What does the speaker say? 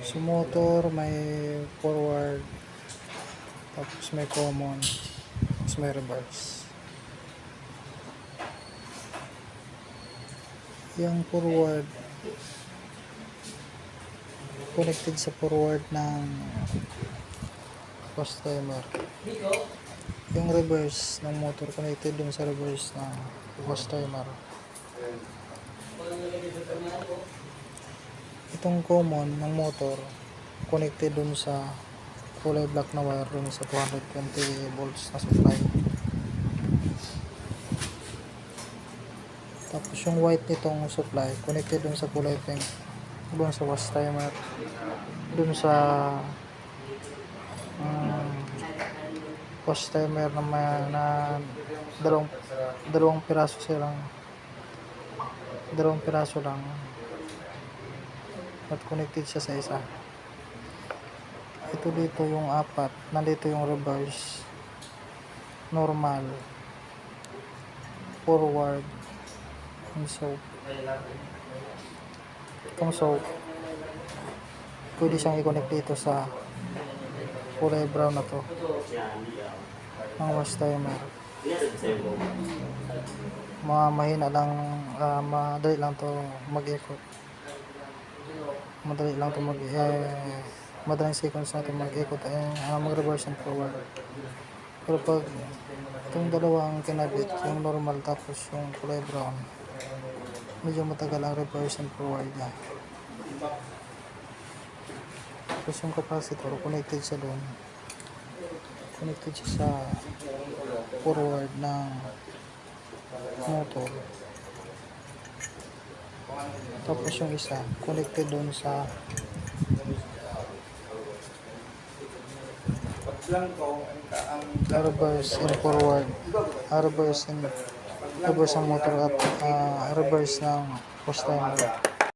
Sa motor may forward, tapos may common, tapos may reverse. Yung forward connected sa forward ng post timer. Yung reverse ng motor connected dun sa reverse ng post timer. Itong common ng motor connected dun sa kulay black na wire dun sa 220 volts na supply. Tapos yung white nitong supply connected dun sa kulay pink dun sa wash timer, dun sa wash timer na dalawang piraso lang at connected siya sa isa. Ito dito yung apat, nandito yung reverse, normal, forward, and soap. Itong soap pwede siyang i-connect dito sa kulay brown na to ng wash timer. Mahina lang, madali lang to mag-ikot, madaling seconds na ito mag-ikot, mag-reverse and forward. Pero pag itong dalawang kinabit, yung normal tapos yung kulay brown, medyo matagal ang reverse and forward niya. Tapos yung capacitor connected siya doon, connected siya sa forward ng motor. Tapos yung isa connected doon sa reverse and forward, reverse ang motor at reverse ng post timer.